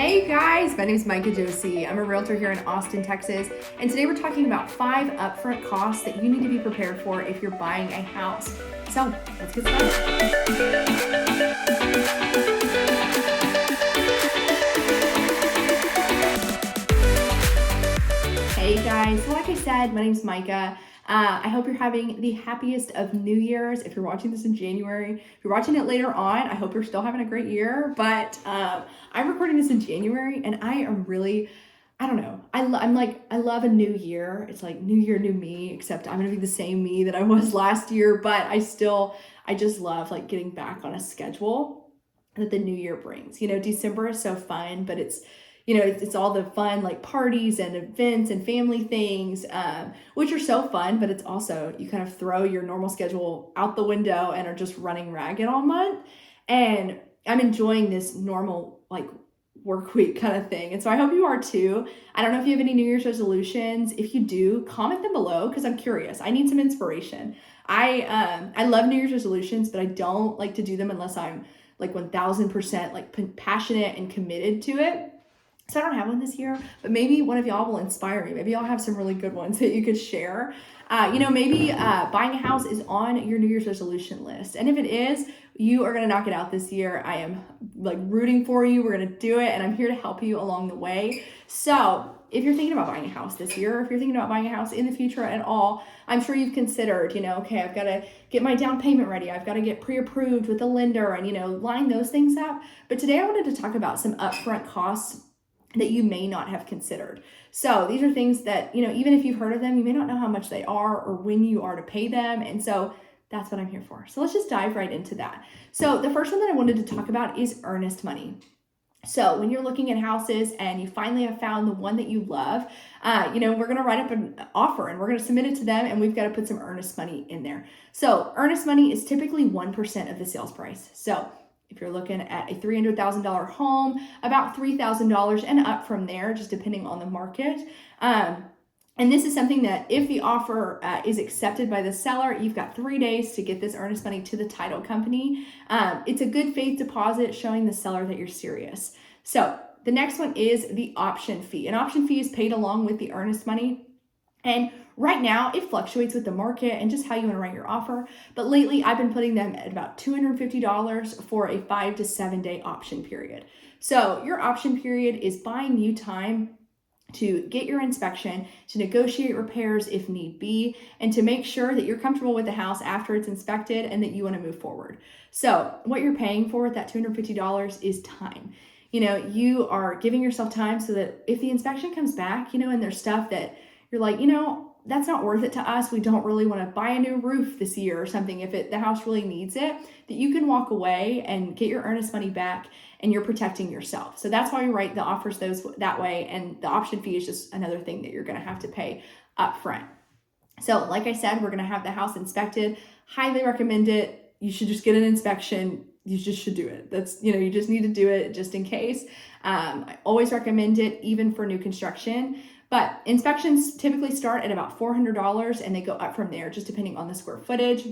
Hey guys, my name is micah.josey. I'm a realtor here in Austin, Texas, and today we're talking about 5 upfront costs that you need to be prepared for if you're buying a house. So let's get started. Hey guys, so like I said, my name's Micah. I hope you're having the happiest of New Year's. If you're watching this in January, if you're watching it later on, I hope you're still having a great year. But I'm recording this in January, and I am really, I don't know. I love a new year. It's like new year, new me. Except I'm gonna be the same me that I was last year. But I just love like getting back on a schedule that the new year brings. December is so fun, but it's all the fun like parties and events and family things, which are so fun, but it's also you kind of throw your normal schedule out the window and are just running ragged all month. And I'm enjoying this normal like work week kind of thing. And so I hope you are too. I don't know if you have any New Year's resolutions. If you do, comment them below because I'm curious. I need some inspiration. I love New Year's resolutions, but I don't like to do them unless I'm like 1000% like passionate and committed to it. So I don't have one this year, but maybe one of y'all will inspire me. Maybe y'all have some really good ones that you could share. Maybe buying a house is on your New Year's resolution list. And if it is, you are going to knock it out this year. I am like rooting for you. We're going to do it. And I'm here to help you along the way. So if you're thinking about buying a house this year, or if you're thinking about buying a house in the future at all, I'm sure you've considered, okay, I've got to get my down payment ready. I've got to get pre-approved with the lender and, line those things up. But today I wanted to talk about some upfront costs that you may not have considered. So these are things that, even if you've heard of them, you may not know how much they are or when you are to pay them. And so that's what I'm here for. So let's just dive right into that. So the first one that I wanted to talk about is earnest money. So when you're looking at houses and you finally have found the one that you love, we're going to write up an offer and we're going to submit it to them, and we've got to put some earnest money in there. So earnest money is typically 1% of the sales price. So if you're looking at a $300,000 home, about $3,000 and up from there, just depending on the market. And this is something that if the offer is accepted by the seller, you've got 3 days to get this earnest money to the title company. It's a good faith deposit showing the seller that you're serious. So the next one is the option fee. An option fee is paid along with the earnest money. And right now, it fluctuates with the market and just how you want to write your offer. But lately, I've been putting them at about $250 for a 5 to 7 day option period. So your option period is buying you time to get your inspection, to negotiate repairs if need be, and to make sure that you're comfortable with the house after it's inspected and that you want to move forward. So what you're paying for with that $250 is time. You are giving yourself time so that if the inspection comes back, and there's stuff that you're like, that's not worth it to us. We don't really want to buy a new roof this year or something. If the house really needs it, that you can walk away and get your earnest money back, and you're protecting yourself. So that's why we write the offers that way. And the option fee is just another thing that you're going to have to pay up front. So like I said, we're going to have the house inspected. Highly recommend it. You should just get an inspection. You just should do it. That's, you just need to do it just in case. I always recommend it even for new construction. But inspections typically start at about $400 and they go up from there, just depending on the square footage.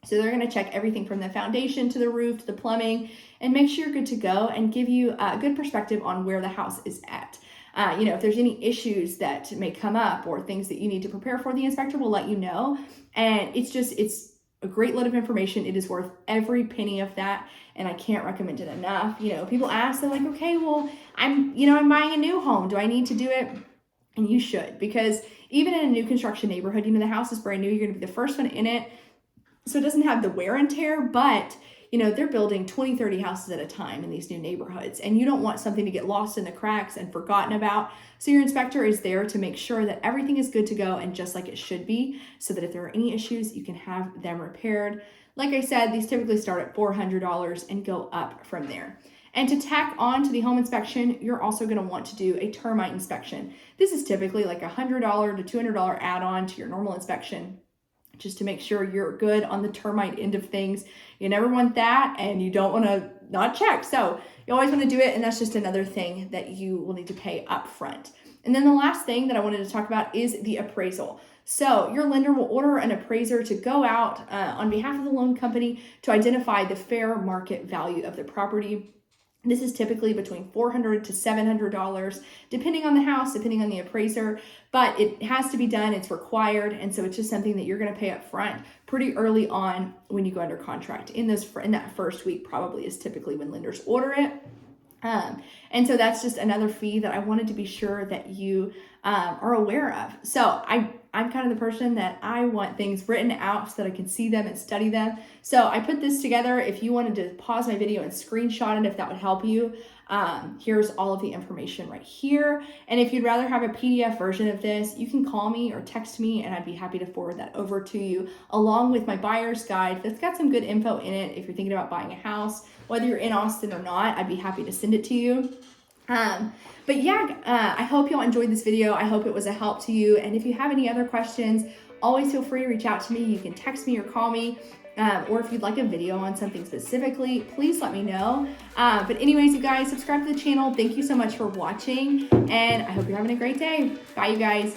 So they're going to check everything from the foundation to the roof to the plumbing and make sure you're good to go and give you a good perspective on where the house is at. If there's any issues that may come up or things that you need to prepare for, the inspector will let you know. And it's a great load of information. It is worth every penny of that. And I can't recommend it enough. People ask, they're like, okay, well, I'm buying a new home. Do I need to do it? And you should, because even in a new construction neighborhood, the house is brand new. You're going to be the first one in it. So it doesn't have the wear and tear, but they're building 20, 30 houses at a time in these new neighborhoods. And you don't want something to get lost in the cracks and forgotten about. So your inspector is there to make sure that everything is good to go and just like it should be, so that if there are any issues, you can have them repaired. Like I said, these typically start at $400 and go up from there. And to tack on to the home inspection, you're also going to want to do a termite inspection. This is typically like a $100 to $200 add-on to your normal inspection, just to make sure you're good on the termite end of things. You never want that, and you don't want to not check. So you always want to do it, and that's just another thing that you will need to pay up front. And then the last thing that I wanted to talk about is the appraisal. So your lender will order an appraiser to go out on behalf of the loan company to identify the fair market value of the property. This is typically between $400 to $700, depending on the house, depending on the appraiser, but it has to be done. It's required. And so it's just something that you're going to pay up front pretty early on when you go under contract. In that first week probably is typically when lenders order it. And so that's just another fee that I wanted to be sure that you are aware of. So I'm kind of the person that I want things written out so that I can see them and study them. So I put this together. If you wanted to pause my video and screenshot it, if that would help you, here's all of the information right here. And if you'd rather have a PDF version of this, you can call me or text me and I'd be happy to forward that over to you, along with my buyer's guide that's got some good info in it. If you're thinking about buying a house, whether you're in Austin or not, I'd be happy to send it to you. But yeah, I hope y'all enjoyed this video. I hope it was a help to you. And if you have any other questions, always feel free to reach out to me. You can text me or call me. Or if you'd like a video on something specifically, please let me know. But anyways, you guys, subscribe to the channel. Thank you so much for watching, and I hope you're having a great day. Bye, you guys.